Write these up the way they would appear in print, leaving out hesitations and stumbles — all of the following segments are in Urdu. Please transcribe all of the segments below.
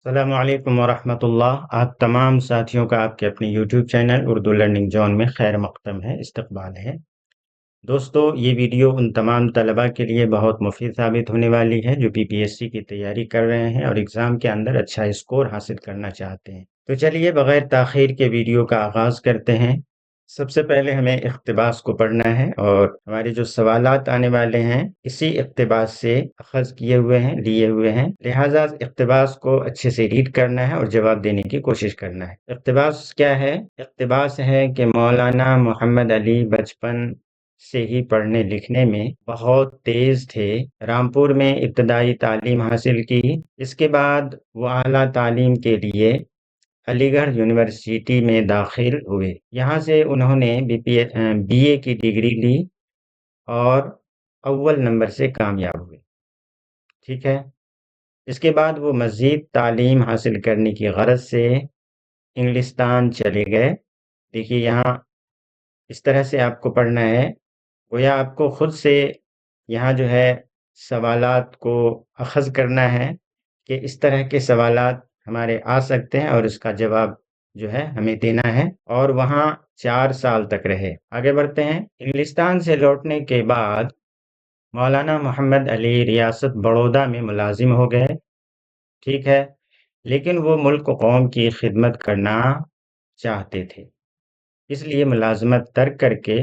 السلام علیکم ورحمۃ اللہ۔ آپ تمام ساتھیوں کا آپ کے اپنے YouTube channel Urdu learning zone میں خیر مقدم ہے، استقبال ہے۔ دوستو، یہ ویڈیو ان تمام طلباء کے لیے بہت مفید ثابت ہونے والی ہے جو PPSC کی تیاری کر رہے ہیں اور ایگزام کے اندر اچھا اسکور حاصل کرنا چاہتے ہیں۔ تو چلیے بغیر تاخیر کے ویڈیو کا آغاز کرتے ہیں۔ سب سے پہلے ہمیں اقتباس کو پڑھنا ہے اور ہمارے جو سوالات آنے والے ہیں اسی اقتباس سے اخذ کیے ہوئے ہیں، لیے ہوئے ہیں، لہٰذا اقتباس کو اچھے سے ریڈ کرنا ہے اور جواب دینے کی کوشش کرنا ہے۔ اقتباس کیا ہے؟ اقتباس ہے کہ مولانا محمد علی بچپن سے ہی پڑھنے لکھنے میں بہت تیز تھے۔ رامپور میں ابتدائی تعلیم حاصل کی، اس کے بعد وہ اعلیٰ تعلیم کے لیے علی گڑھ یونیورسٹی میں داخل ہوئے۔ یہاں سے انہوں نے BA کی ڈگری لی اور اول نمبر سے کامیاب ہوئے۔ ٹھیک ہے، اس کے بعد وہ مزید تعلیم حاصل کرنے کی غرض سے انگلستان چلے گئے۔ دیکھیے یہاں اس طرح سے آپ کو پڑھنا ہے، گویا آپ کو خود سے یہاں جو ہے سوالات کو اخذ کرنا ہے کہ اس طرح کے سوالات ہمارے آ سکتے ہیں اور اس کا جواب جو ہے ہمیں دینا ہے، اور وہاں 4 سال تک رہے۔ آگے بڑھتے ہیں۔ انگلستان سے لوٹنے کے بعد مولانا محمد علی ریاست بڑودہ میں ملازم ہو گئے۔ ٹھیک ہے، لیکن وہ ملک و قوم کی خدمت کرنا چاہتے تھے، اس لیے ملازمت ترک کر کے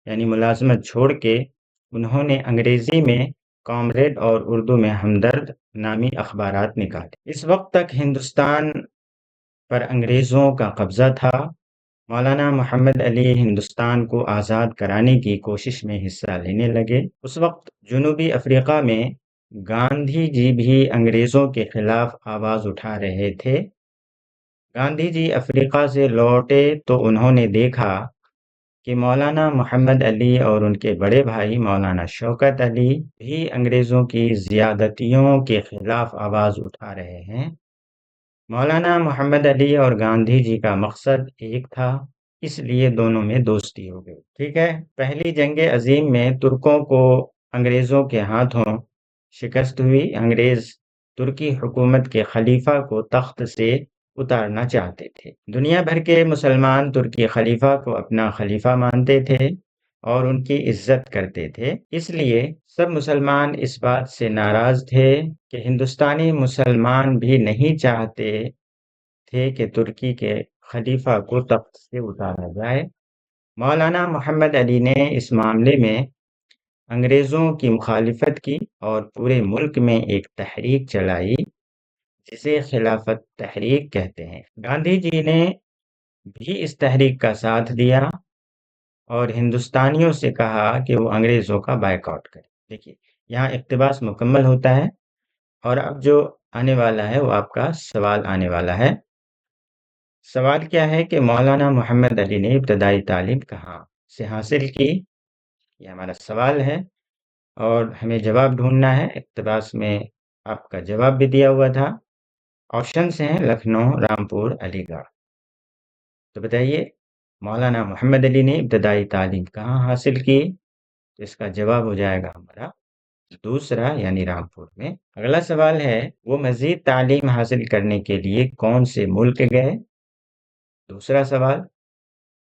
یعنی ملازمت چھوڑ کے انہوں نے انگریزی میں کامریڈ اور اردو میں ہمدرد نامی اخبارات نکالے۔ اس وقت تک ہندوستان پر انگریزوں کا قبضہ تھا۔ مولانا محمد علی ہندوستان کو آزاد کرانے کی کوشش میں حصہ لینے لگے۔ اس وقت جنوبی افریقہ میں گاندھی جی بھی انگریزوں کے خلاف آواز اٹھا رہے تھے۔ گاندھی جی افریقہ سے لوٹے تو انہوں نے دیکھا کہ مولانا محمد علی اور ان کے بڑے بھائی مولانا شوکت علی بھی انگریزوں کی زیادتیوں کے خلاف آواز اٹھا رہے ہیں۔ مولانا محمد علی اور گاندھی جی کا مقصد ایک تھا، اس لیے دونوں میں دوستی ہو گئی۔ ٹھیک ہے، پہلی جنگ عظیم میں ترکوں کو انگریزوں کے ہاتھوں شکست ہوئی۔ انگریز ترکی حکومت کے خلیفہ کو تخت سے اتارنا چاہتے تھے۔ دنیا بھر کے مسلمان ترکی خلیفہ کو اپنا خلیفہ مانتے تھے اور ان کی عزت کرتے تھے، اس لیے سب مسلمان اس بات سے ناراض تھے کہ ہندوستانی مسلمان بھی نہیں چاہتے تھے کہ ترکی کے خلیفہ کو تخت سے اتارا جائے۔ مولانا محمد علی نے اس معاملے میں انگریزوں کی مخالفت کی اور پورے ملک میں ایک تحریک چلائی جسے خلافت تحریک کہتے ہیں۔ گاندھی جی نے بھی اس تحریک کا ساتھ دیا اور ہندوستانیوں سے کہا کہ وہ انگریزوں کا بائیکاٹ کریں۔ دیکھیے یہاں اقتباس مکمل ہوتا ہے اور اب جو آنے والا ہے وہ آپ کا سوال آنے والا ہے۔ سوال کیا ہے کہ مولانا محمد علی نے ابتدائی تعلیم کہاں سے حاصل کی؟ یہ ہمارا سوال ہے اور ہمیں جواب ڈھونڈنا ہے۔ اقتباس میں آپ کا جواب بھی دیا ہوا تھا، آپشنز ہیں لکھنؤ، رامپور، علی گڑھ۔ تو بتائیے مولانا محمد علی نے ابتدائی تعلیم کہاں حاصل کی؟ تو اس کا جواب ہو جائے گا ہمارا دوسرا یعنی رامپور میں۔ اگلا سوال ہے وہ مزید تعلیم حاصل کرنے کے لیے کون سے ملک گئے؟ دوسرا سوال،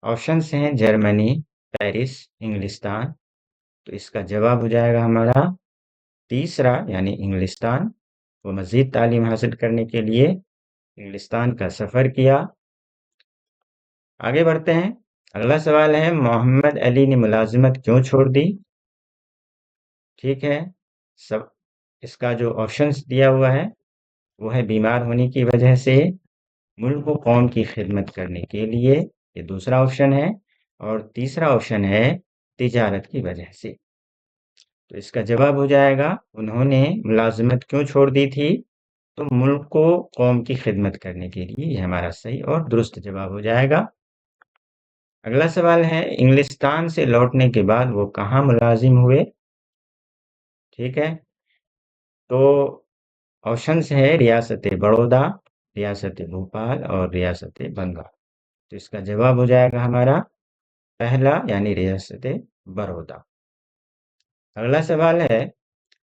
آپشنز ہیں جرمنی، پیرس، انگلستان۔ تو اس کا جواب ہو جائے گا ہمارا تیسرا یعنی انگلستان۔ وہ مزید تعلیم حاصل کرنے کے لیے انگلستان کا سفر کیا۔ آگے بڑھتے ہیں۔ اگلا سوال ہے محمد علی نے ملازمت کیوں چھوڑ دی؟ ٹھیک ہے، اس کا جو آپشنز دیا ہوا ہے وہ ہے بیمار ہونے کی وجہ سے، ملک و قوم کی خدمت کرنے کے لیے، یہ دوسرا آپشن ہے، اور تیسرا آپشن ہے تجارت کی وجہ سے۔ تو اس کا جواب ہو جائے گا انہوں نے ملازمت کیوں چھوڑ دی تھی؟ تو ملک و قوم کی خدمت کرنے کے لیے، یہ ہمارا صحیح اور درست جواب ہو جائے گا۔ اگلا سوال ہے انگلستان سے لوٹنے کے بعد وہ کہاں ملازم ہوئے؟ ٹھیک ہے، تو آپشنز ہے ریاست بڑودہ، ریاست بھوپال اور ریاست بنگال۔ تو اس کا جواب ہو جائے گا ہمارا پہلا یعنی ریاست بڑودہ۔ اگلا سوال ہے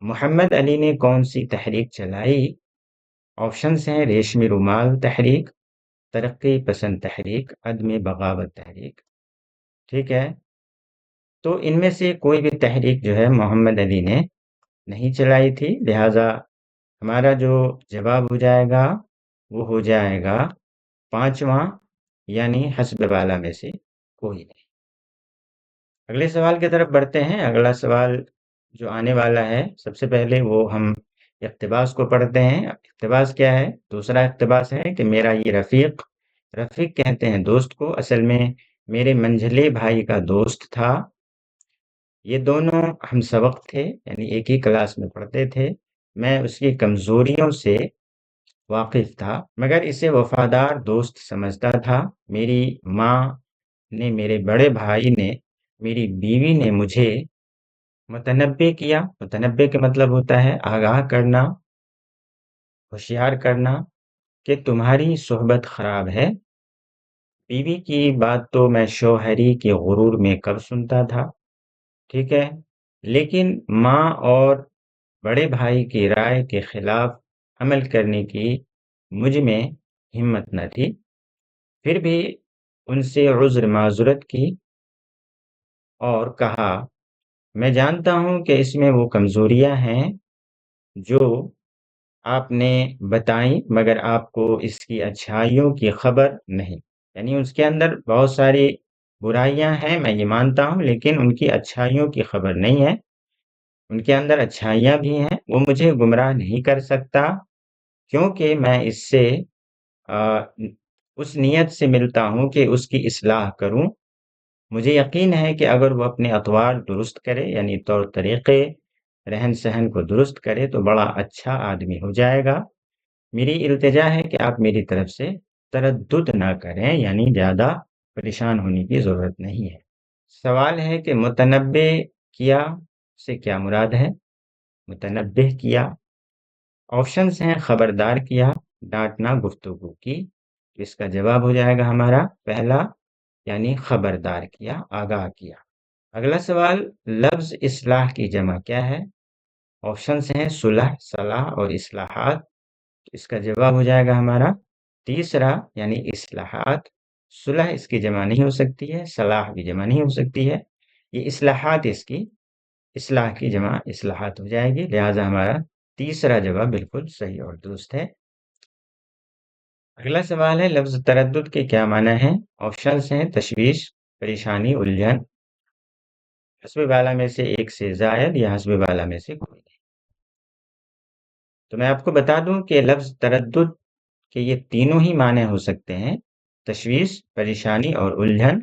محمد علی نے کون سی تحریک چلائی؟ آپشنس ہیں ریشمی رومال تحریک، ترقی پسند تحریک، عدم بغاوت تحریک. ٹھیک ہے، تو ان میں سے کوئی بھی تحریک جو ہے محمد علی نے نہیں چلائی تھی، لہٰذا ہمارا جو جواب ہو جائے گا وہ ہو جائے گا پانچواں، یعنی حسب والا میں سے کوئی نہیں. اگلے سوال کی طرف بڑھتے ہیں. اگلا سوال جو آنے والا ہے، سب سے پہلے وہ ہم اقتباس کو پڑھتے ہیں. اقتباس کیا ہے؟ دوسرا اقتباس ہے کہ میرا یہ رفیق، رفیق کہتے ہیں دوست کو، اصل میں میرے منجھلے بھائی کا دوست تھا. یہ دونوں ہم سبق تھے، یعنی ایک ہی کلاس میں پڑھتے تھے. میں اس کی کمزوریوں سے واقف تھا مگر اسے وفادار دوست سمجھتا تھا. میری ماں نے، میرے بڑے بھائی نے، میری بیوی نے مجھے متنبع کیا. متنبع کا مطلب ہوتا ہے آگاہ کرنا، ہوشیار کرنا کہ تمہاری صحبت خراب ہے. بیوی کی بات تو میں شوہری کے غرور میں کب سنتا تھا. ٹھیک ہے، لیکن ماں اور بڑے بھائی کی رائے کے خلاف عمل کرنے کی مجھ میں ہمت نہ تھی. پھر بھی ان سے عذر معذرت کی اور کہا میں جانتا ہوں کہ اس میں وہ کمزوریاں ہیں جو آپ نے بتائیں، مگر آپ کو اس کی اچھائیوں کی خبر نہیں. یعنی اس کے اندر بہت ساری برائیاں ہیں، میں یہ مانتا ہوں، لیکن ان کی اچھائیوں کی خبر نہیں ہے. ان کے اندر اچھائیاں بھی ہیں، وہ مجھے گمراہ نہیں کر سکتا کیونکہ میں اس سے اس نیت سے ملتا ہوں کہ اس کی اصلاح کروں. مجھے یقین ہے کہ اگر وہ اپنے اطوار درست کرے، یعنی طور طریقے رہن سہن کو درست کرے، تو بڑا اچھا آدمی ہو جائے گا. میری التجا ہے کہ آپ میری طرف سے تردد نہ کریں، یعنی زیادہ پریشان ہونے کی ضرورت نہیں ہے. سوال ہے کہ متنبع کیا سے کیا مراد ہے؟ متنبع کیا، آپشنس ہیں خبردار کیا، ڈانٹنا، گفتگو کی. اس کا جواب ہو جائے گا ہمارا پہلا، یعنی خبردار کیا، آگاہ کیا. اگلا سوال، لفظ اصلاح کی جمع کیا ہے؟ آپشنس ہیں صلح، صلاح اور اصلاحات. اس کا جواب ہو جائے گا ہمارا تیسرا، یعنی اصلاحات. صلح اس کی جمع نہیں ہو سکتی ہے، صلاح بھی جمع نہیں ہو سکتی ہے. یہ اصلاحات اس کی، اصلاح کی جمع اصلاحات ہو جائے گی، لہٰذا ہمارا تیسرا جواب بالکل صحیح اور درست ہے. اگلا سوال ہے لفظ تردد کے کیا معنی ہیں؟ آپشنس ہیں تشویش، پریشانی، الجھن، حسب والا میں سے ایک سے زائد یا حسب والا میں سے کوئی نہیں. تو میں آپ کو بتا دوں کہ لفظ تردد کے یہ تینوں ہی معنی ہو سکتے ہیں، تشویش، پریشانی اور الجھن.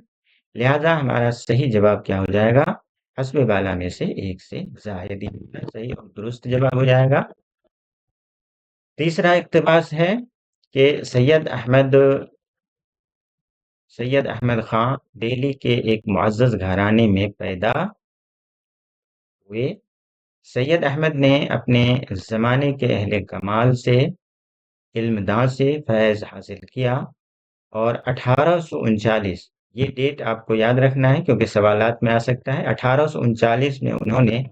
لہذا ہمارا صحیح جواب کیا ہو جائے گا؟ حسب والا میں سے ایک سے زائد ہی صحیح اور درست جواب ہو جائے گا. تیسرا اقتباس ہے کہ سید احمد خان دہلی کے ایک معزز گھرانے میں پیدا ہوئے. سید احمد نے اپنے زمانے کے اہل کمال سے، علمداں سے فیض حاصل کیا اور 1839، یہ ڈیٹ آپ کو یاد رکھنا ہے کیونکہ سوالات میں آ سکتا ہے، 1839 میں انہوں نے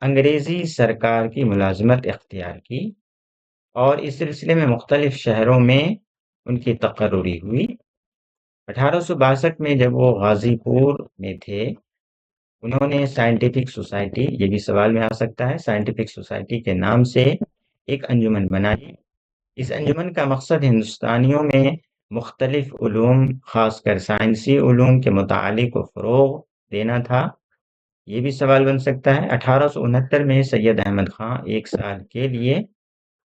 انگریزی سرکار کی ملازمت اختیار کی اور اس سلسلے میں مختلف شہروں میں ان کی تقرری ہوئی. 1862 میں جب وہ غازی پور میں تھے، انہوں نے سائنٹیفک سوسائٹی، یہ بھی سوال میں آ سکتا ہے، سائنٹیفک سوسائٹی کے نام سے ایک انجمن بنائی. اس انجمن کا مقصد ہندوستانیوں میں مختلف علوم، خاص کر سائنسی علوم کے متعلق کو فروغ دینا تھا. یہ بھی سوال بن سکتا ہے. 1869 میں سید احمد خان ایک سال کے لیے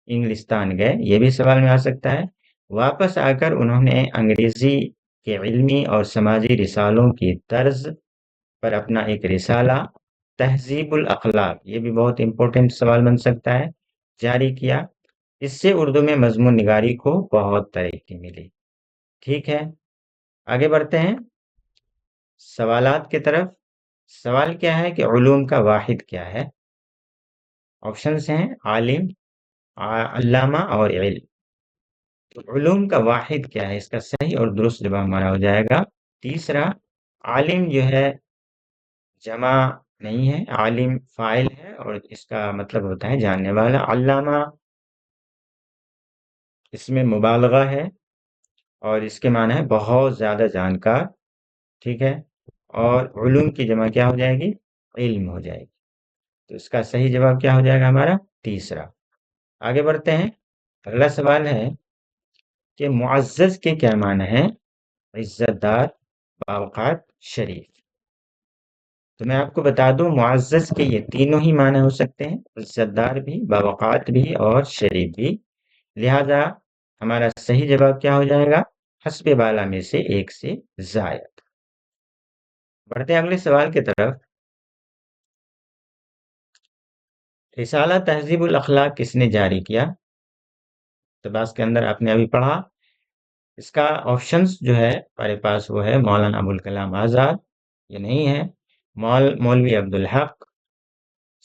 انگلستان گئے، یہ بھی سوال میں آ سکتا ہے. واپس آ کر انہوں نے انگریزی کے علمی اور سماجی رسالوں کی طرز پر اپنا ایک رسالہ تہذیب الاخلاق، یہ بھی بہت امپورٹنٹ سوال بن سکتا ہے، جاری کیا. اس سے اردو میں مضمون نگاری کو بہت ترقی ملی. ٹھیک ہے، آگے بڑھتے ہیں سوالات کی طرف. سوال کیا ہے کہ علوم کا واحد کیا ہے؟ آپشنس ہیں عالم، علامہ اور علم. تو علوم کا واحد کیا ہے؟ اس کا صحیح اور درست جواب ہمارا ہو جائے گا تیسرا. عالم جو ہے جمع نہیں ہے، عالم فاعل ہے اور اس کا مطلب ہوتا ہے جاننے والا. علامہ اس میں مبالغہ ہے اور اس کے معنی ہے بہت زیادہ جانکار، ٹھیک ہے، اور علوم کی جمع کیا ہو جائے گی؟ علم ہو جائے گی۔ تو اس کا صحیح جواب کیا ہو جائے گا ہمارا؟ تیسرا۔ آگے بڑھتے ہیں، اگلا سوال ہے کہ معزز کے کیا معنی ہیں؟ عزت دار، باوقار، شریف۔ تو میں آپ کو بتا دوں معزز کے یہ تینوں ہی معنی ہو سکتے ہیں، عزت دار بھی، باوقار بھی اور شریف بھی۔ لہذا ہمارا صحیح جواب کیا ہو جائے گا؟ حسب بالا میں سے ایک سے زائد۔ بڑھتے ہیں اگلے سوال کی طرف۔ رسالہ تہذیب الاخلاق کس نے جاری کیا؟ اقتباس کے اندر آپ نے ابھی پڑھا۔ اس کا آپشنز جو ہے ہمارے پاس وہ ہے مولانا ابوالکلام آزاد، یہ نہیں ہے، مولوی عبدالحق،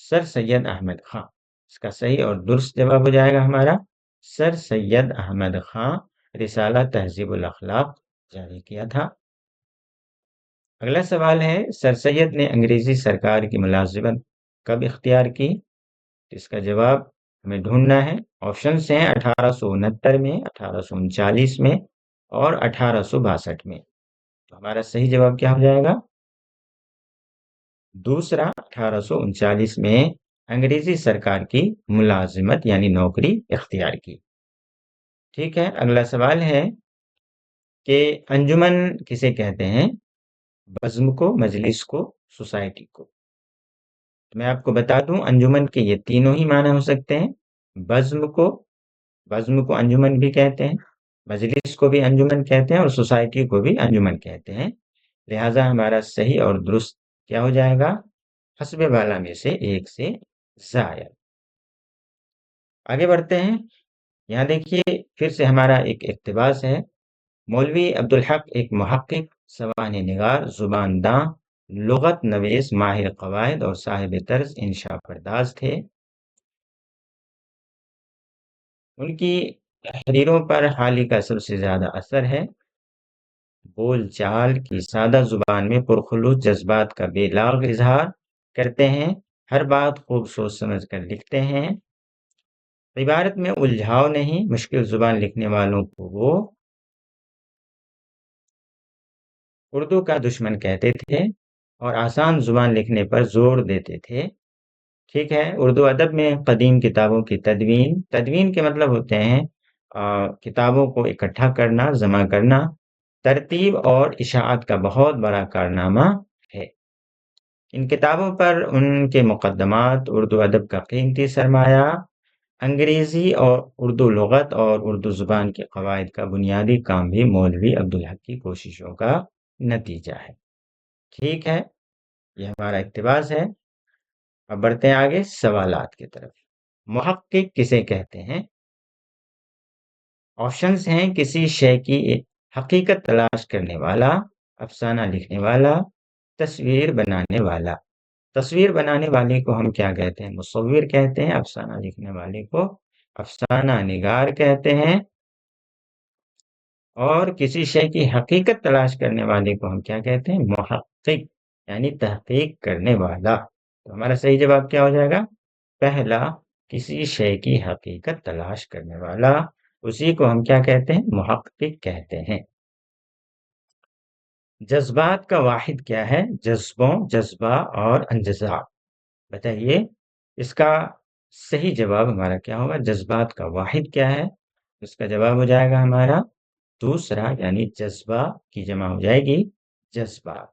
سر سید احمد خان۔ اس کا صحیح اور درست جواب ہو جائے گا ہمارا سر سید احمد خان رسالہ تہذیب الاخلاق جاری کیا تھا۔ اگلا سوال ہے، سر سید نے انگریزی سرکار کی ملازمت کب اختیار کی؟ اس کا جواب ہمیں ڈھونڈنا ہے۔ آپشنز ہیں 1869 میں، 1839 میں اور 1862 میں۔ تو ہمارا صحیح جواب کیا ہو جائے گا؟ دوسرا، 1839 میں انگریزی سرکار کی ملازمت یعنی نوکری اختیار کی۔ ٹھیک ہے، اگلا سوال ہے کہ انجمن کسے کہتے ہیں؟ بزم کو، مجلس کو، سوسائٹی کو۔ میں آپ کو بتا دوں انجمن کے یہ تینوں ہی معنی ہو سکتے ہیں، بزم کو انجمن بھی کہتے ہیں، مجلس کو بھی انجمن کہتے ہیں اور سوسائٹی کو بھی انجمن کہتے ہیں۔ لہٰذا ہمارا صحیح اور درست کیا ہو جائے گا؟ حسب بالا میں سے ایک سے زائد۔ آگے بڑھتے ہیں، یہاں دیکھیے پھر سے ہمارا ایک اقتباس ہے۔ مولوی عبدالحق ایک محقق، سوانح نگار، زبان داں، لغت نویس، ماہر قواعد اور صاحب طرز انشاء پرداز تھے۔ ان کی تحریروں پر حالی کا سب سے زیادہ اثر ہے۔ بول چال کی سادہ زبان میں پرخلوص جذبات کا بے لاگ اظہار کرتے ہیں، ہر بات خوب سوچ سمجھ کر لکھتے ہیں، عبارت میں الجھاؤ نہیں، مشکل زبان لکھنے والوں کو وہ اردو کا دشمن کہتے تھے اور آسان زبان لکھنے پر زور دیتے تھے۔ ٹھیک ہے، اردو ادب میں قدیم کتابوں کی تدوین کے مطلب ہوتے ہیں کتابوں کو اکٹھا کرنا، جمع کرنا، ترتیب اور اشاعت کا بہت بڑا کارنامہ ہے۔ ان کتابوں پر ان کے مقدمات، اردو ادب کا قیمتی سرمایہ، انگریزی اور اردو لغت اور اردو زبان کے قواعد کا بنیادی کام بھی مولوی عبدالحق کی کوششوں کا نتیجہ ہے۔ ٹھیک ہے، یہ ہمارا اقتباس ہے۔ اب بڑھتے ہیں آگے سوالات کی طرف۔ محقق کسے کہتے ہیں؟ آپشنز ہیں کسی شے کی حقیقت تلاش کرنے والا، افسانہ لکھنے والا، تصویر بنانے والا۔ تصویر بنانے والے کو ہم کیا کہتے ہیں؟ مصور کہتے ہیں۔ افسانہ لکھنے والے کو افسانہ نگار کہتے ہیں، اور کسی شے کی حقیقت تلاش کرنے والے کو ہم کیا کہتے ہیں؟ محقق یعنی تحقیق کرنے والا۔ تو ہمارا صحیح جواب کیا ہو جائے گا؟ پہلا، کسی شے کی حقیقت تلاش کرنے والا، اسی کو ہم کیا کہتے ہیں؟ محقق کہتے ہیں۔ جذبات کا واحد کیا ہے؟ جذبوں، جذبہ اور انجزا۔ بتائیے اس کا صحیح جواب ہمارا کیا ہوگا؟ جذبات کا واحد کیا ہے؟ اس کا جواب ہو جائے گا ہمارا دوسرا، یعنی جذبہ کی جمع ہو جائے گی جذبات۔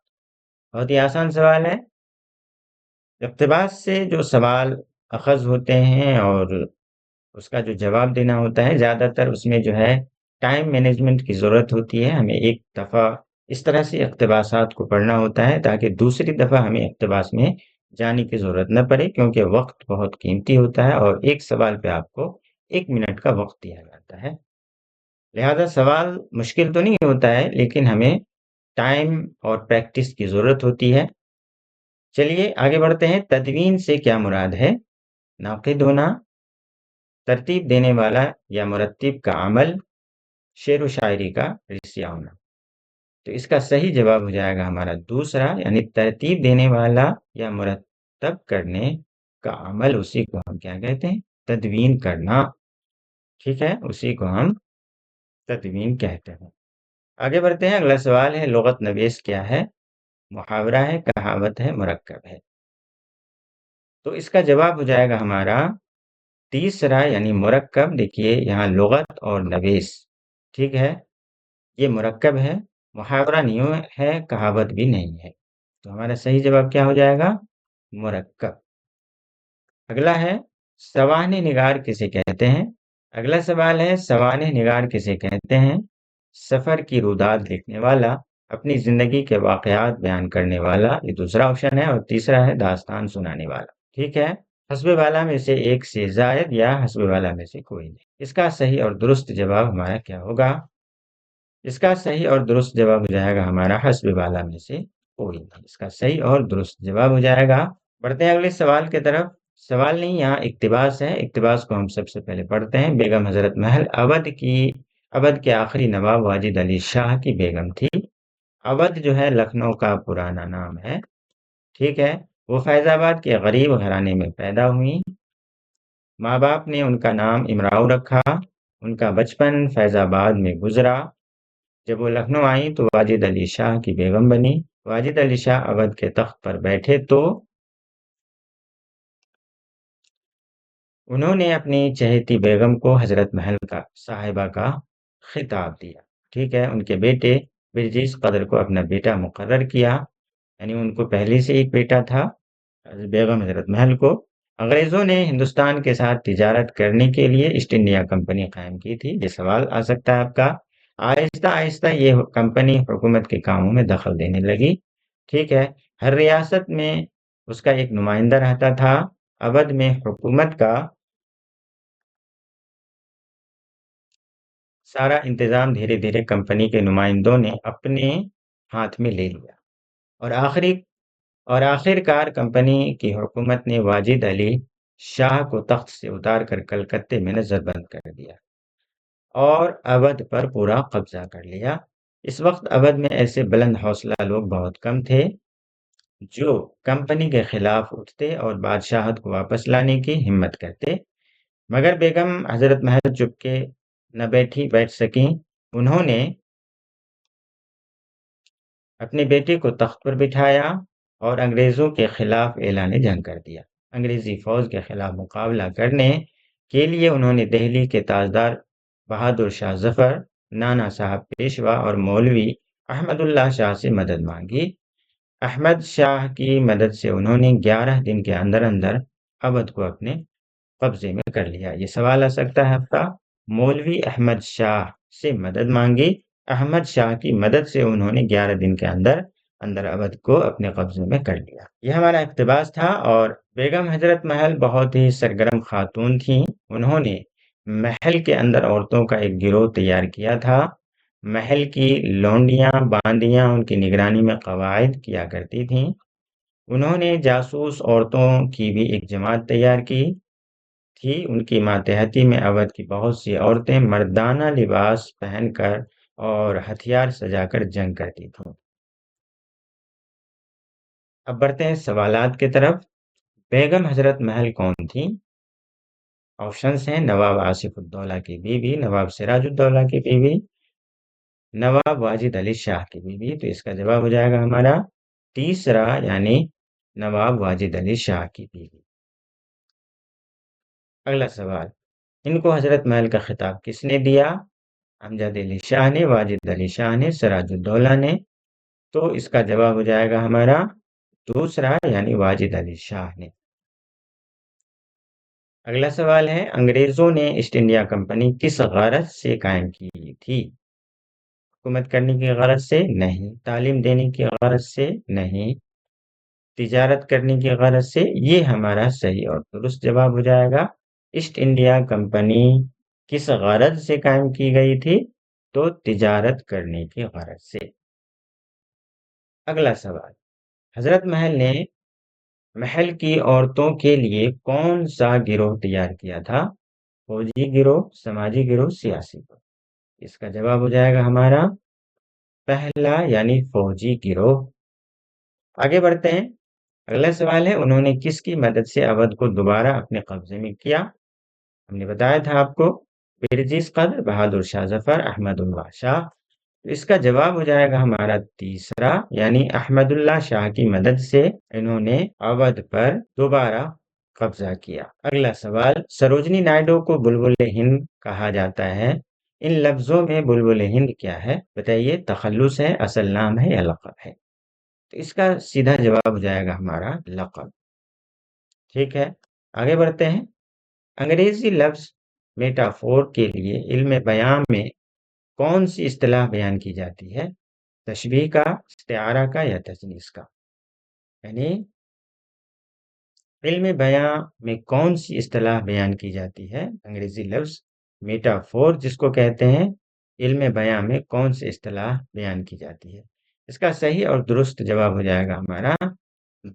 بہت ہی آسان سوال ہے۔ اقتباس سے جو سوال اخذ ہوتے ہیں اور اس کا جو جواب دینا ہوتا ہے، زیادہ تر اس میں جو ہے ٹائم مینجمنٹ کی ضرورت ہوتی ہے۔ ہمیں ایک دفعہ اس طرح سے اقتباسات کو پڑھنا ہوتا ہے تاکہ دوسری دفعہ ہمیں اقتباس میں جانے کی ضرورت نہ پڑے، کیونکہ وقت بہت قیمتی ہوتا ہے اور ایک سوال پہ آپ کو 1 منٹ کا وقت دیا جاتا ہے۔ لہذا سوال مشکل تو نہیں ہوتا ہے، لیکن ہمیں ٹائم اور پریکٹس کی ضرورت ہوتی ہے۔ چلیے آگے بڑھتے ہیں۔ تدوین سے کیا مراد ہے؟ ناقد ہونا، ترتیب دینے والا یا مرتب کا عمل، شعر و شاعری کا رسیہ ہونا۔ تو اس کا صحیح جواب ہو جائے گا ہمارا دوسرا، یعنی ترتیب دینے والا یا مرتب کرنے کا عمل، اسی کو ہم کیا کہتے ہیں؟ تدوین کرنا۔ ٹھیک ہے، اسی کو ہم تدوین کہتے ہیں۔ آگے بڑھتے ہیں، اگلا سوال ہے لغت نویس کیا ہے؟ محاورہ ہے، کہاوت ہے، مرکب ہے؟ تو اس کا جواب ہو جائے گا ہمارا تیسرا یعنی مرکب۔ دیکھیے یہاں لغت اور نویس، ٹھیک ہے، یہ مرکب ہے، محاورہ نہیں ہے، کہاوت بھی نہیں ہے، تو ہمارا صحیح جواب کیا ہو جائے گا؟ مرکب۔ اگلا ہے سوانح نگار کسے کہتے ہیں؟ اگلا سوال ہے سوانح نگار کسے کہتے ہیں؟ سفر کی روداد لکھنے والا، اپنی زندگی کے واقعات بیان کرنے والا، یہ دوسرا آپشن ہے، اور تیسرا ہے داستان سنانے والا۔ ٹھیک ہے، حسب والا میں سے ایک سے زائد یا حسب والا میں سے کوئی نہیں۔ اس کا صحیح اور درست جواب ہمارا کیا ہوگا؟ اس کا صحیح اور درست جواب ہو جائے گا ہمارا حسب والا میں سے کوئی نہیں۔ اس کا صحیح اور درست جواب ہو جائے گا۔ بڑھتے ہیں اگلے سوال کی طرف۔ سوال نہیں، یہاں اقتباس ہے، اقتباس کو ہم سب سے پہلے پڑھتے ہیں۔ بیگم حضرت محل اودھ کے آخری نواب واجد علی شاہ کی بیگم تھی۔ اودھ جو ہے لکھنؤ کا پرانا نام ہے، ٹھیک ہے، وہ فیض آباد کے غریب گھرانے میں پیدا ہوئی۔ ماں باپ نے ان کا نام امراؤ رکھا۔ ان کا بچپن فیض آباد میں گزرا۔ جب وہ لکھنؤ آئیں تو واجد علی شاہ کی بیگم بنی۔ واجد علی شاہ اودھ کے تخت پر بیٹھے تو انہوں نے اپنی چہیتی بیگم کو حضرت محل کا صاحبہ کا خطاب دیا، ٹھیک ہے، ان کے بیٹے برجیش قدر کو اپنا بیٹا مقرر کیا، یعنی ان کو پہلے سے ایک بیٹا تھا بیگم حضرت محل کو۔ انگریزوں نے ہندوستان کے ساتھ تجارت کرنے کے لیے ایسٹ انڈیا کمپنی قائم کی تھی۔ یہ سوال آ سکتا ہے آپ کا۔ آہستہ آہستہ یہ کمپنی حکومت کے کاموں میں دخل دینے لگی، ٹھیک ہے، ہر ریاست میں اس کا ایک نمائندہ رہتا تھا۔ اودھ میں حکومت کا سارا انتظام دھیرے دھیرے کمپنی کے نمائندوں نے اپنے ہاتھ میں لے لیا، اور آخر کار کمپنی کی حکومت نے واجد علی شاہ کو تخت سے اتار کر کلکتے میں نظر بند کر دیا اور اودھ پر پورا قبضہ کر لیا۔ اس وقت اودھ میں ایسے بلند حوصلہ لوگ بہت کم تھے جو کمپنی کے خلاف اٹھتے اور بادشاہت کو واپس لانے کی ہمت کرتے، مگر بیگم حضرت محل چپ کے نہ بیٹھ سکیں۔ انہوں نے اپنے بیٹے کو تخت پر بٹھایا اور انگریزوں کے خلاف اعلان جنگ کر دیا۔ انگریزی فوج کے خلاف مقابلہ کرنے کے لیے انہوں نے دہلی کے تاجدار بہادر شاہ ظفر، نانا صاحب پیشوا اور مولوی احمد اللہ شاہ سے مدد مانگی۔ احمد شاہ کی مدد سے انہوں نے 11 دن کے اندر اندر اودھ کو اپنے قبضے میں کر لیا۔ یہ سوال آ سکتا ہے آپ کا، مولوی احمد شاہ سے مدد مانگی، احمد شاہ کی مدد سے انہوں نے 11 دن کے اندر اودھ کو اپنے قبضے میں کر لیا۔ یہ ہمارا اقتباس تھا، اور بیگم حضرت محل بہت ہی سرگرم خاتون تھیں۔ انہوں نے محل کے اندر عورتوں کا ایک گروہ تیار کیا تھا۔ محل کی لونڈیاں باندیاں ان کی نگرانی میں قواعد کیا کرتی تھیں۔ انہوں نے جاسوس عورتوں کی بھی ایک جماعت تیار کی تھی۔ ان کی ماتحتی میں اودھ کی بہت سی عورتیں مردانہ لباس پہن کر اور ہتھیار سجا کر جنگ کرتی تھیں۔ اب بڑھتے ہیں سوالات کی طرف۔ بیگم حضرت محل کون تھی؟ آپشنز ہیں، نواب آصف الدولہ کی بیوی، نواب سراج الدولہ کی بیوی، نواب واجد علی شاہ کی بیوی۔ تو اس کا جواب ہو جائے گا ہمارا تیسرا یعنی نواب واجد علی شاہ کی بیوی۔ اگلا سوال، ان کو حضرت محل کا خطاب کس نے دیا؟ امجد علی شاہ نے، واجد علی شاہ نے، سراج الدولہ نے۔ تو اس کا جواب ہو جائے گا ہمارا دوسرا یعنی واجد علی شاہ نے۔ اگلا سوال ہے، انگریزوں نے ایسٹ انڈیا کمپنی کس غرض سے قائم کی تھی؟ حکومت کرنے کی غرض سے نہیں، تعلیم دینے کی غرض سے نہیں، تجارت کرنے کی غرض سے۔ یہ ہمارا صحیح اور درست جواب ہو جائے گا۔ ایسٹ انڈیا کمپنی کس غرض سے قائم کی گئی تھی؟ تو تجارت کرنے کی غرض سے۔ اگلا سوال، حضرت محل نے محل کی عورتوں کے لیے کون سا گروہ تیار کیا تھا؟ فوجی گروہ، سماجی گروہ، سیاسی گروہ۔ اس کا جواب ہو جائے گا ہمارا پہلا یعنی فوجی گروہ۔ آگے بڑھتے ہیں، اگلا سوال ہے، انہوں نے کس کی مدد سے اودھ کو دوبارہ اپنے قبضے میں کیا؟ ہم نے بتایا تھا آپ کو برجس قدر، بہادر شاہ ظفر، احمد اللہ شاہ. اس کا جواب ہو جائے گا ہمارا تیسرا، یعنی احمد اللہ شاہ کی مدد سے انہوں نے اودھ پر دوبارہ قبضہ کیا. اگلا سوال، سروجنی نائڈو کو بلبل ہند کہا جاتا ہے. ان لفظوں میں بلبل ہند کیا ہے؟ بتائیے، تخلص ہے، اصل نام ہے، یا لقب ہے؟ تو اس کا سیدھا جواب ہو جائے گا ہمارا لقب. ٹھیک ہے، آگے بڑھتے ہیں. انگریزی لفظ میٹافور کے لیے علم بیان میں کون سی اصطلاح بیان کی جاتی ہے؟ تشبیہ کا، استعارہ کا، یا تجنیس کا؟ یعنی علم بیان میں کون سی اصطلاح بیان کی جاتی ہے؟ انگریزی لفظ میٹافور جس کو کہتے ہیں، علم بیان میں کون سی اصطلاح بیان کی جاتی ہے؟ اس کا صحیح اور درست جواب ہو جائے گا ہمارا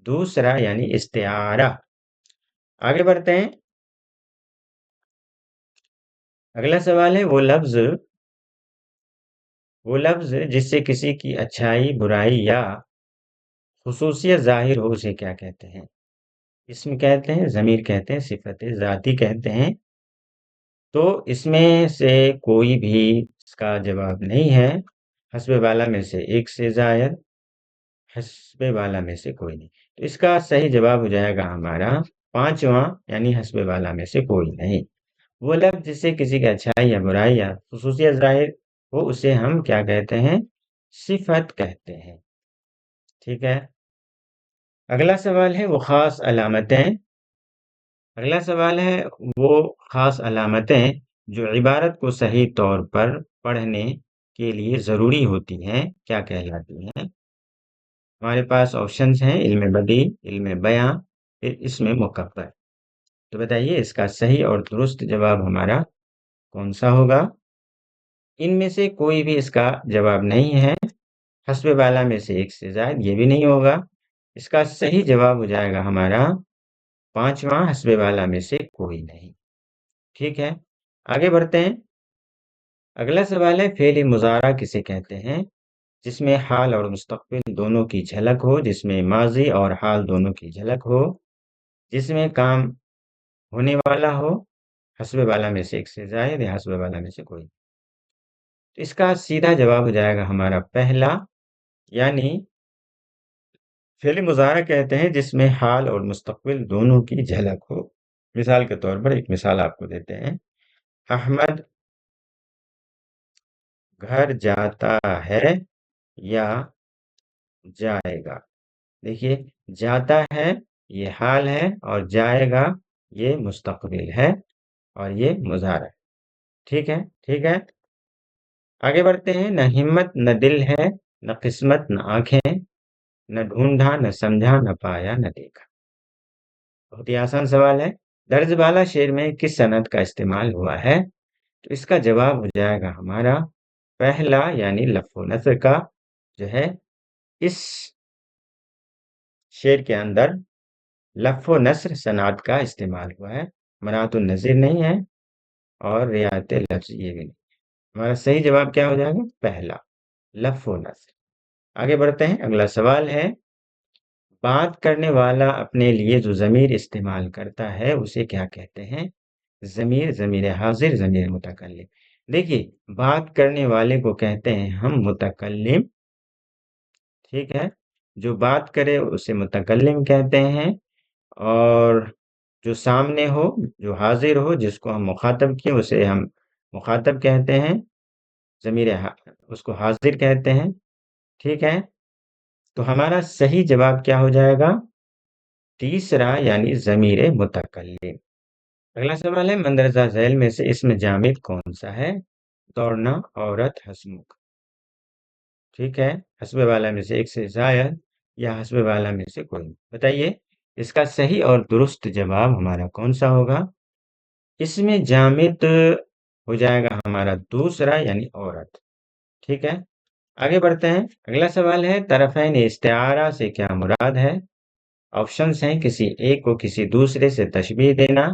دوسرا، یعنی استعارہ. آگے بڑھتے ہیں. اگلا سوال ہے، وہ لفظ جس سے کسی کی اچھائی، برائی یا خصوصیت ظاہر ہو اسے کیا کہتے ہیں؟ اسم کہتے ہیں، ضمیر کہتے ہیں، صفت ذاتی کہتے ہیں. تو اس میں سے کوئی بھی اس کا جواب نہیں ہے. حسب والا میں سے ایک سے زائد، حسب والا میں سے کوئی نہیں. تو اس کا صحیح جواب ہو جائے گا ہمارا پانچواں، یعنی حسب والا میں سے کوئی نہیں. وہ لفظ جس سے کسی کی اچھائی یا برائی یا خصوصیت ظاہر ہو اسے ہم کیا کہتے ہیں؟ صفت کہتے ہیں. ٹھیک ہے، اگلا سوال ہے، وہ خاص علامتیں جو عبارت کو صحیح طور پر پڑھنے کے لیے ضروری ہوتی ہیں کیا کہلاتی ہیں؟ ہمارے پاس آپشنز ہیں، علم بدی، علم بیاں، پھر اسم مکبر. تو بتائیے اس کا صحیح اور درست جواب ہمارا کون سا ہوگا؟ ان میں سے کوئی بھی اس کا جواب نہیں ہے. حسب والا میں سے ایک سے زائد، یہ بھی نہیں ہوگا. اس کا صحیح جواب ہو جائے گا ہمارا پانچواں، حسب والا میں سے کوئی نہیں. ٹھیک ہے، آگے بڑھتے ہیں. اگلا سوال ہے، فعل مضارع کسے کہتے ہیں؟ جس میں حال اور مستقبل دونوں کی جھلک ہو، جس میں ماضی اور حال دونوں کی جھلک ہو، جس میں کام ہونے والا ہو، حسب والا میں سے ایک سے زائد یا حسب والا میں سے کوئی. اس کا سیدھا جواب ہو جائے گا ہمارا پہلا، یعنی فعل مضارع کہتے ہیں جس میں حال اور مستقبل دونوں کی جھلک ہو. مثال کے طور پر ایک مثال آپ کو دیتے ہیں، احمد گھر جاتا ہے یا جائے گا. دیکھیے، جاتا ہے یہ حال ہے، اور جائے گا یہ مستقبل ہے، اور یہ مضارع. ٹھیک ہے، ٹھیک ہے، آگے بڑھتے ہیں. نہ ہمت نہ دل ہے، نہ قسمت نہ آنکھیں، نہ ڈھونڈا نہ سمجھا، نہ پایا نہ دیکھا. بہت ہی آسان سوال ہے. درج بالا شعر میں کس صنعت کا استعمال ہوا ہے؟ تو اس کا جواب ہو جائے گا ہمارا پہلا، یعنی لفظ و نثر کا جو ہے. اس شعر کے اندر لفظ و نثر صنعت کا استعمال ہوا ہے، مناط النظیر نہیں ہے، اور رعایت لفظ یہ بھی نہیں. ہمارا صحیح جواب کیا ہو جائے گا؟ پہلا، لفظ و نثر. آگے بڑھتے ہیں. اگلا سوال ہے، بات کرنے والا اپنے لیے جو ضمیر استعمال کرتا ہے اسے کیا کہتے ہیں؟ ضمیر، ضمیر حاضر، ضمیر متکلم. دیکھیے، بات کرنے والے کو کہتے ہیں ہم متکلم. ٹھیک ہے، جو بات کرے اسے متکلم کہتے ہیں، اور جو سامنے ہو، جو حاضر ہو، جس کو ہم مخاطب کیے اسے ہم مخاطب کہتے ہیں، ضمیر اس کو حاضر کہتے ہیں. ٹھیک ہے، تو ہمارا صحیح جواب کیا ہو جائے گا؟ تیسرا، یعنی ضمیر متکلم. اگلا سوال ہے، مندرجہ ذیل میں سے اسم جامد کون سا ہے؟ دوڑنا، عورت، ہسمکھ. ٹھیک ہے، حسب والا میں سے ایک سے زائد یا حسب والا میں سے کوئی. بتائیے اس کا صحیح اور درست جواب ہمارا کون سا ہوگا؟ اسم جامد ہو جائے گا ہمارا دوسرا، یعنی عورت. ٹھیک ہے، آگے بڑھتے ہیں. اگلا سوال ہے، طرفین استعارہ سے کیا مراد ہے؟ آپشنز ہیں، کسی ایک کو کسی دوسرے سے تشبیہ دینا،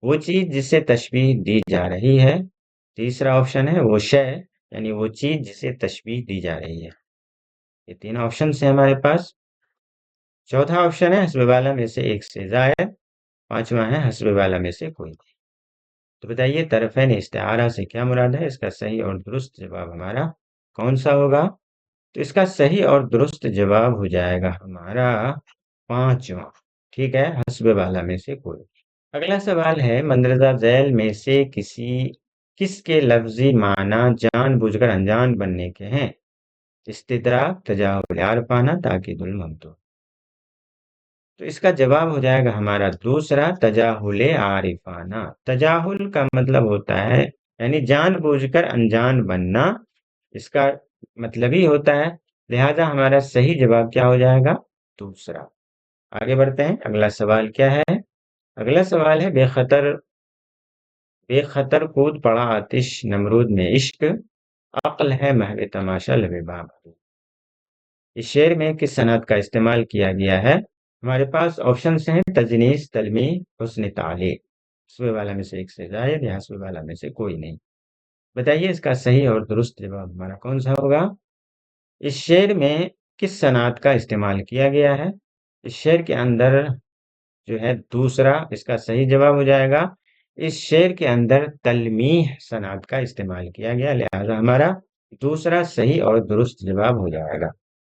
وہ چیز جس سے تشبیہ دی جا رہی ہے. تیسرا آپشن ہے وہ شے، یعنی وہ چیز جسے تشبیہ دی جا رہی ہے. یہ تین آپشنز ہیں ہمارے پاس. چوتھا آپشن ہے حسب والا میں سے ایک سے زائد. پانچواں ہے حسب والا میں سے کوئی. تو بتائیے طرفین استعارہ سے کیا مراد ہے؟ اس کا صحیح اور درست جواب ہمارا کون سا ہوگا؟ تو اس کا صحیح اور درست جواب ہو جائے گا ہمارا پانچواں، ٹھیک ہے، حسب والا میں سے کوئی۔ اگلا سوال ہے مندرجہ ذیل میں سے کس کے لفظی معنی جان بوجھ کر انجان بننے کے ہیں؟ استدراک، تجاہل عارفانہ، تاکید الممتو۔ تو اس کا جواب ہو جائے گا ہمارا دوسرا، تجاہل عارفانہ۔ تجاہل کا مطلب ہوتا ہے یعنی جان بوجھ کر انجان بننا، اس کا مطلب ہی ہوتا ہے، لہذا ہمارا صحیح جواب کیا ہو جائے گا؟ دوسرا۔ آگے بڑھتے ہیں، اگلا سوال کیا ہے؟ اگلا سوال ہے بے خطر کود پڑا آتش نمرود میں عشق، عقل ہے محو تماشا لب بام۔ اس شعر میں کس صنعت کا استعمال کیا گیا ہے؟ ہمارے پاس آپشنز ہیں تجنیس، تلمیح، حسن تعلیق۔ حسب والا میں سے ایک سے زائد یا حسب والا میں سے کوئی نہیں۔ بتائیے اس کا صحیح اور درست جواب ہمارا کون سا ہوگا؟ اس شعر میں کس صنعت کا استعمال کیا گیا ہے؟ اس شعر کے اندر جو ہے دوسرا اس کا صحیح جواب ہو جائے گا، اس شعر کے اندر تلمیح صنعت کا استعمال کیا گیا، لہذا ہمارا دوسرا صحیح اور درست جواب ہو جائے گا۔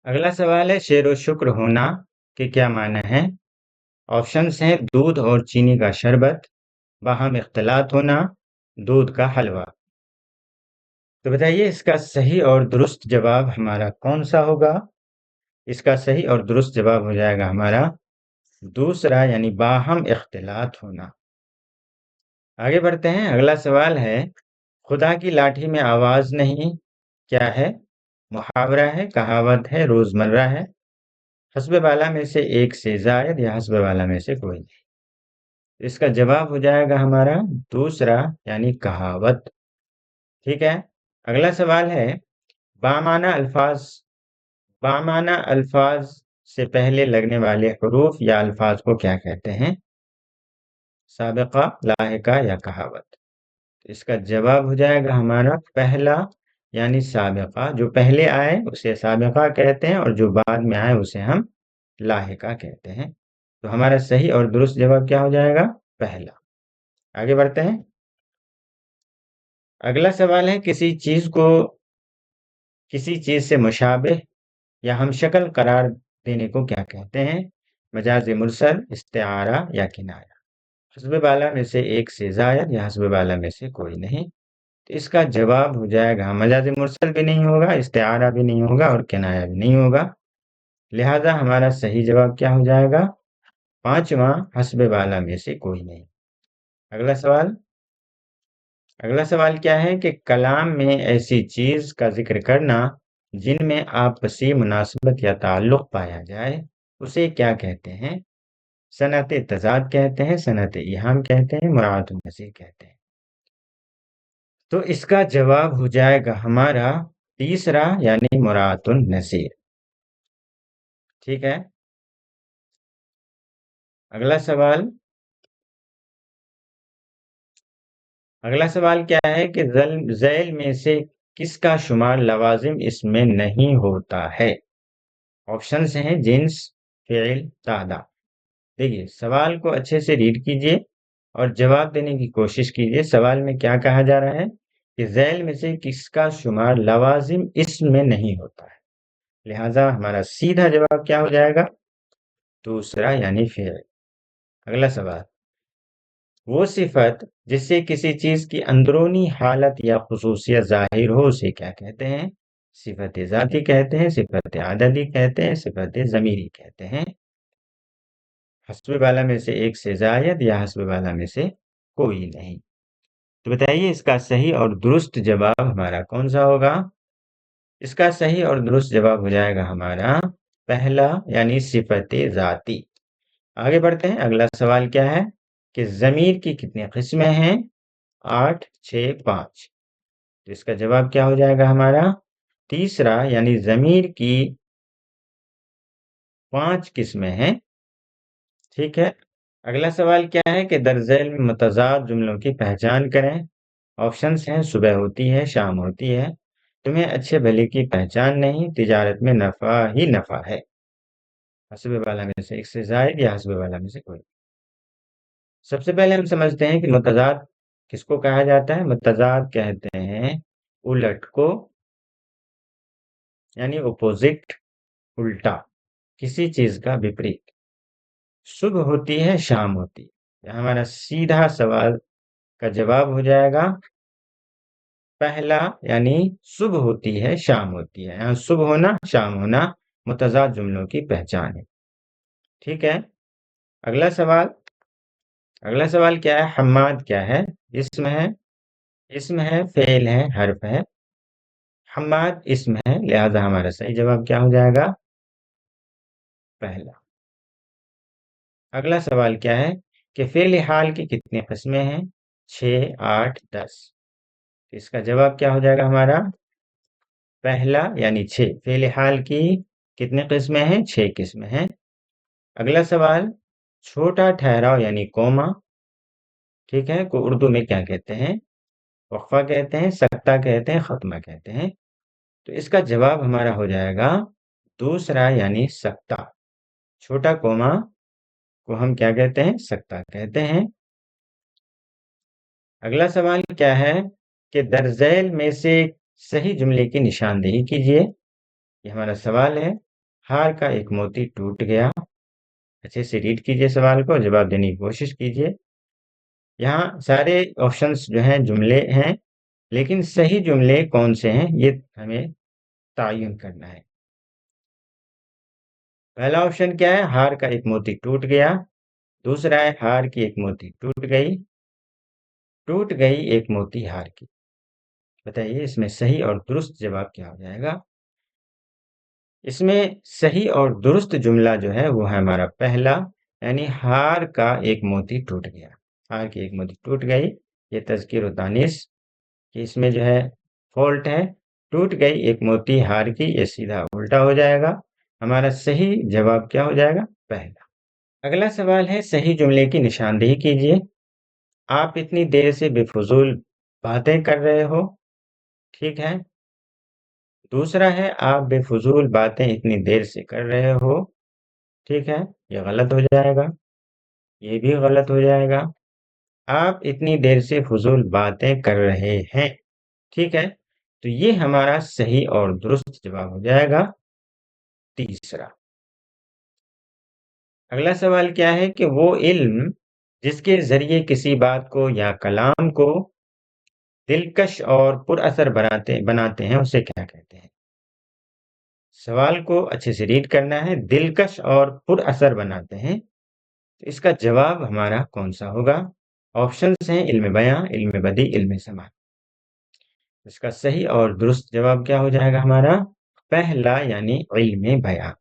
اگلا سوال ہے شعر و شکر ہونا کے کیا معنی ہیں؟ آپشنز ہیں دودھ اور چینی کا شربت، باہم اختلاط ہونا، دودھ کا حلوہ۔ تو بتائیے اس کا صحیح اور درست جواب ہمارا کون سا ہوگا؟ اس کا صحیح اور درست جواب ہو جائے گا ہمارا دوسرا، یعنی باہم اختلاط ہونا۔ آگے بڑھتے ہیں، اگلا سوال ہے خدا کی لاٹھی میں آواز نہیں کیا ہے؟ محاورہ ہے، کہاوت ہے، روزمرہ ہے۔ حسب والا میں سے ایک سے زائد یا حسب والا میں سے کوئی نہیں۔ اس کا جواب ہو جائے گا ہمارا دوسرا، یعنی کہاوت، ٹھیک ہے۔ اگلا سوال ہے بامعنی الفاظ سے پہلے لگنے والے حروف یا الفاظ کو کیا کہتے ہیں؟ سابقہ، لاحقہ یا کہاوت؟ اس کا جواب ہو جائے گا ہمارا پہلا، یعنی سابقہ۔ جو پہلے آئے اسے سابقہ کہتے ہیں اور جو بعد میں آئے اسے ہم لاحقہ کہتے ہیں۔ تو ہمارا صحیح اور درست جواب کیا ہو جائے گا؟ پہلا۔ آگے بڑھتے ہیں، اگلا سوال ہے کسی چیز سے مشابہ یا ہم شکل قرار دینے کو کیا کہتے ہیں؟ مجاز مرسل، استعارہ یا کنایہ؟ حسب والا میں سے ایک سے زائد یا حسب والا میں سے کوئی نہیں۔ تو اس کا جواب ہو جائے گا مجاز مرسل بھی نہیں ہوگا، استعارہ بھی نہیں ہوگا اور کنایہ بھی نہیں ہوگا، لہذا ہمارا صحیح جواب کیا ہو جائے گا؟ پانچواں، حسب والا میں سے کوئی نہیں۔ اگلا سوال کیا ہے کہ کلام میں ایسی چیز کا ذکر کرنا جن میں آپسی مناسبت یا تعلق پایا جائے اسے کیا کہتے ہیں؟ صنعت تضاد کہتے ہیں، صنعت ایہام کہتے ہیں، مراعات النظیر کہتے ہیں۔ تو اس کا جواب ہو جائے گا ہمارا تیسرا، یعنی مراعات النظیر، ٹھیک ہے۔ اگلا سوال کیا ہے کہ ذیل میں سے کس کا شمار لوازم اس میں نہیں ہوتا ہے؟ آپشنز ہیں جنس، فعل، تعداد۔ دیکھیے سوال کو اچھے سے ریڈ کیجئے اور جواب دینے کی کوشش کیجئے۔ سوال میں کیا کہا جا رہا ہے کہ ذیل میں سے کس کا شمار لوازم اس میں نہیں ہوتا ہے، لہذا ہمارا سیدھا جواب کیا ہو جائے گا؟ دوسرا، یعنی فعل۔ اگلا سوال، وہ صفت جس سے کسی چیز کی اندرونی حالت یا خصوصیت ظاہر ہو اسے کیا کہتے ہیں؟ صفت ذاتی کہتے ہیں، صفت عددی کہتے ہیں، صفت ضمیری کہتے ہیں۔ حسب والا میں سے ایک سے زائد یا حسب والا میں سے کوئی نہیں۔ تو بتائیے اس کا صحیح اور درست جواب ہمارا کون سا ہوگا؟ اس کا صحیح اور درست جواب ہو جائے گا ہمارا پہلا، یعنی صفت ذاتی۔ آگے بڑھتے ہیں، اگلا سوال کیا ہے کہ ضمیر کی کتنی قسمیں ہیں؟ 8، 6، 5۔ تو اس کا جواب کیا ہو جائے گا ہمارا تیسرا، یعنی ضمیر کی 5 قسمیں ہیں، ٹھیک ہے۔ اگلا سوال کیا ہے کہ در ذیل میں متضاد جملوں کی پہچان کریں۔ آپشنز ہیں صبح ہوتی ہے، شام ہوتی ہے، تمہیں اچھے بھلے کی پہچان نہیں، تجارت میں نفع ہی نفع ہے۔ حسب والا میں سے ایک سے زائد یا حسب والا میں سے کوئی۔ سب سے پہلے ہم سمجھتے ہیں کہ متضاد کس کو کہا جاتا ہے؟ متضاد کہتے ہیں الٹ کو، یعنی اپوزٹ، الٹا، کسی چیز کا وپریت۔ صبح ہوتی ہے شام ہوتی ہے، ہمارا سیدھا سوال کا جواب ہو جائے گا پہلا، یعنی صبح ہوتی ہے شام ہوتی ہے۔ یہاں صبح ہونا شام ہونا متضاد جملوں کی پہچان ہے۔ ٹھیک ہے، اگلا سوال کیا ہے؟ حماد کیا ہے؟ اسم ہے، فعل ہے، حرف ہے۔ حماد اسم ہے، لہذا ہمارا صحیح جواب کیا ہو جائے گا؟ پہلا۔ اگلا سوال کیا ہے کہ فعل حال کی کتنے قسمیں ہیں؟ 6، 8، 10۔ اس کا جواب کیا ہو جائے گا ہمارا؟ پہلا، یعنی 6۔ فعل حال کی کتنے قسمیں ہیں؟ 6 قسمیں ہیں۔ اگلا سوال، چھوٹا ٹھہراؤ یعنی کوما، ٹھیک ہے، کو اردو میں کیا کہتے ہیں؟ وقفہ کہتے ہیں، سکتہ کہتے ہیں، ختمہ کہتے ہیں۔ تو اس کا جواب ہمارا ہو جائے گا دوسرا، یعنی سکتہ۔ چھوٹا کوما کو ہم کیا کہتے ہیں؟ سکتہ کہتے ہیں۔ اگلا سوال کیا ہے کہ درج ذیل میں سے صحیح جملے کی نشاندہی کیجیے۔ یہ ہمارا سوال ہے۔ ہار کا ایک موتی ٹوٹ گیا۔ اچھے سے ریڈ کیجیے سوال کو، جواب دینے کی کوشش کیجیے۔ یہاں سارے آپشنز جو ہیں جملے ہیں، لیکن صحیح جملے کون سے ہیں یہ ہمیں تعین کرنا ہے۔ پہلا آپشن کیا ہے؟ ہار کا ایک موتی ٹوٹ گیا۔ دوسرا ہے ہار کی ایک موتی ٹوٹ گئی۔ ٹوٹ گئی ایک موتی ہار کی۔ بتائیے اس میں صحیح اور درست جواب کیا ہو جائے گا؟ اس میں صحیح اور درست جملہ جو ہے وہ ہے ہمارا پہلا، یعنی ہار کا ایک موتی ٹوٹ گیا۔ ہار کی ایک موتی ٹوٹ گئی، یہ تذکیر و تانیث کہ اس میں جو ہے فالٹ ہے۔ ٹوٹ گئی ایک موتی ہار کی، یہ سیدھا الٹا ہو جائے گا۔ ہمارا صحیح جواب کیا ہو جائے گا؟ پہلا۔ اگلا سوال ہے صحیح جملے کی نشاندہی کیجیے۔ آپ اتنی دیر سے بے فضول باتیں کر رہے ہو، ٹھیک ہے۔ دوسرا ہے آپ بے فضول باتیں اتنی دیر سے کر رہے ہو، ٹھیک ہے، یہ غلط ہو جائے گا، یہ بھی غلط ہو جائے گا۔ آپ اتنی دیر سے فضول باتیں کر رہے ہیں، ٹھیک ہے، تو یہ ہمارا صحیح اور درست جواب ہو جائے گا تیسرا۔ اگلا سوال کیا ہے کہ وہ علم جس کے ذریعے کسی بات کو یا کلام کو دلکش اور پر اثر بناتے ہیں اسے کیا کہتے ہیں؟ سوال کو اچھے سے ریڈ کرنا ہے۔ دلکش اور پر اثر بناتے ہیں، تو اس کا جواب ہمارا کون سا ہوگا؟ آپشنز ہیں علم بیاں، علم بدیع، علم سماع۔ اس کا صحیح اور درست جواب کیا ہو جائے گا ہمارا؟ پہلا، یعنی علم بیان۔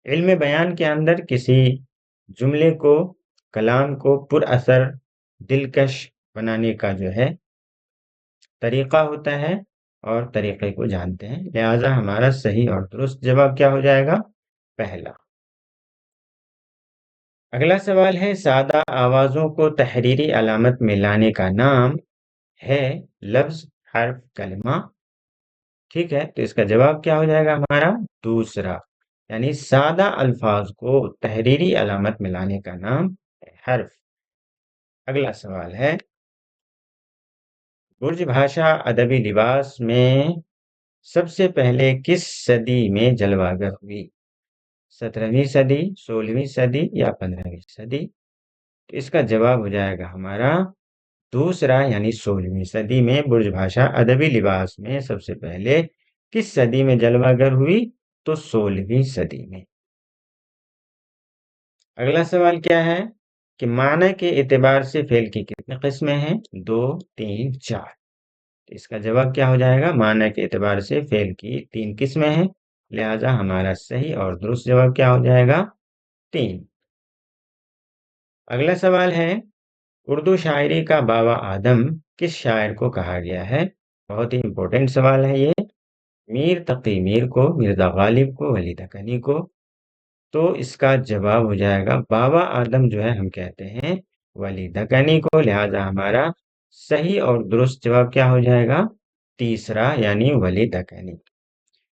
علم بیان کے اندر کسی جملے کو، کلام کو پر اثر، دلکش بنانے کا جو ہے طریقہ ہوتا ہے، اور طریقے کو جانتے ہیں، لہذا ہمارا صحیح اور درست جواب کیا ہو جائے گا؟ پہلا۔ اگلا سوال ہے سادہ آوازوں کو تحریری علامت میں لانے کا نام ہے لفظ، حرف، کلمہ، ٹھیک ہے، تو اس کا جواب کیا ہو جائے گا ہمارا؟ دوسرا، یعنی سادہ الفاظ کو تحریری علامت میں لانے کا نام ہے حرف۔ اگلا سوال ہے برج بھاشا ادبی لباس میں سب سے پہلے کس صدی میں جلوہ گر ہوئی؟ 17ویں صدی، 16ویں صدی یا 15ویں صدی؟ اس کا جواب ہو جائے گا ہمارا دوسرا، یعنی 16ویں صدی میں برج بھاشا ادبی لباس میں سب سے پہلے کس صدی میں جلوہ گر ہوئی؟ تو 16ویں صدی میں۔ اگلا سوال کیا ہے کہ معنی کے اعتبار سے فعل کی کتنی قسمیں ہیں؟ 2، 3، 4۔ اس کا جواب کیا ہو جائے گا؟ معنی کے اعتبار سے فعل کی 3 قسمیں ہیں، لہذا ہمارا صحیح اور درست جواب کیا ہو جائے گا؟ 3۔ اگلا سوال ہے اردو شاعری کا بابا آدم کس شاعر کو کہا گیا ہے؟ بہت ہی امپورٹنٹ سوال ہے یہ۔ میر تقی میر کو، مرزا غالب کو، ولی دکنی کو۔ تو اس کا جواب ہو جائے گا بابا آدم جو ہے ہم کہتے ہیں ولی دکنی کو، لہذا ہمارا صحیح اور درست جواب کیا ہو جائے گا؟ تیسرا، یعنی ولی دکنی۔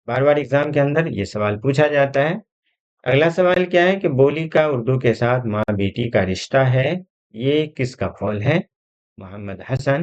بار بار ایگزام کے اندر یہ سوال پوچھا جاتا ہے۔ اگلا سوال کیا ہے کہ بولی کا اردو کے ساتھ ماں بیٹی کا رشتہ ہے، یہ کس کا قول ہے؟ محمد حسن،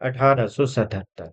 1877।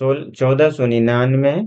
1499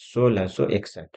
1661।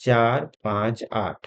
4, 5, 8।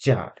4।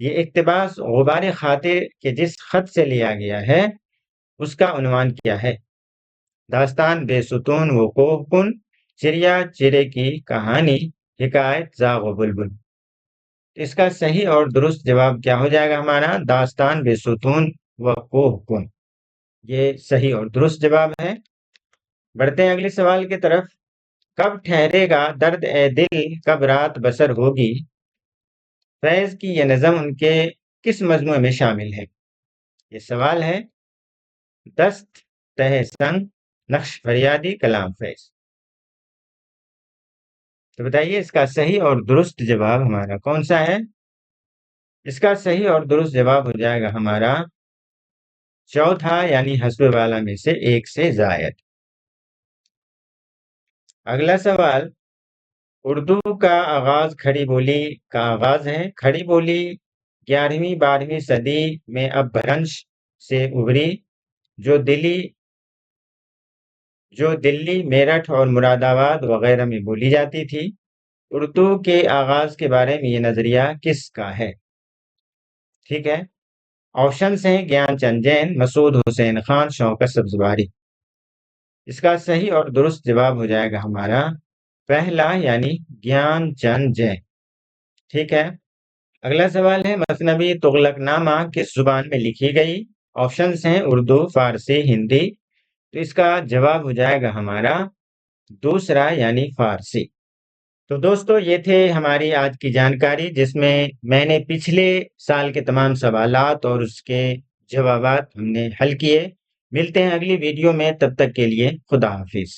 یہ اقتباس غبار خاطر کے جس خط سے لیا گیا ہے اس کا عنوان کیا ہے؟ داستان بے ستون و کوہ کن، چڑیا چرے کی کہانی، حکایت زاغ و بلبل۔ اس کا صحیح اور درست جواب کیا ہو جائے گا ہمارا؟ داستان بے ستون و کوہ کن، یہ صحیح اور درست جواب ہے۔ بڑھتے ہیں اگلے سوال کی طرف۔ کب ٹھہرے گا درد اے دل، کب رات بسر ہوگی؟ فیض کی یہ نظم ان کے کس مجموعے میں شامل ہے؟ یہ سوال ہے دست تہ سنگ، نقش فریادی، کلام فیض۔ تو بتائیے اس کا صحیح اور درست جواب ہمارا کون سا ہے؟ اس کا صحیح اور درست جواب ہو جائے گا ہمارا چوتھا، یعنی حسب والا میں سے ایک سے زائد۔ اگلا سوال، اردو کا آغاز کھڑی بولی کا آغاز ہے۔ کھڑی بولی 11ویں 12ویں صدی میں اپبھرنش سے ابھری، جو دلی، میرٹھ اور مراد آباد وغیرہ میں بولی جاتی تھی۔ اردو کے آغاز کے بارے میں یہ نظریہ کس کا ہے؟ ٹھیک ہے، آپشنز ہیں گیان چند جین، مسعود حسین خان، شوکت سبزواری۔ اس کا صحیح اور درست جواب ہو جائے گا ہمارا پہلا، یعنی گیان چند جین۔ ٹھیک ہے، اگلا سوال ہے مثنوی تغلق نامہ کس زبان میں لکھی گئی؟ آپشنز ہیں اردو، فارسی، ہندی۔ تو اس کا جواب ہو جائے گا ہمارا دوسرا، یعنی فارسی۔ تو دوستو یہ تھے ہماری آج کی جانکاری، جس میں نے پچھلے سال کے تمام سوالات اور اس کے جوابات ہم نے حل کیے۔ ملتے ہیں اگلی ویڈیو میں، تب تک کے لیے خدا حافظ۔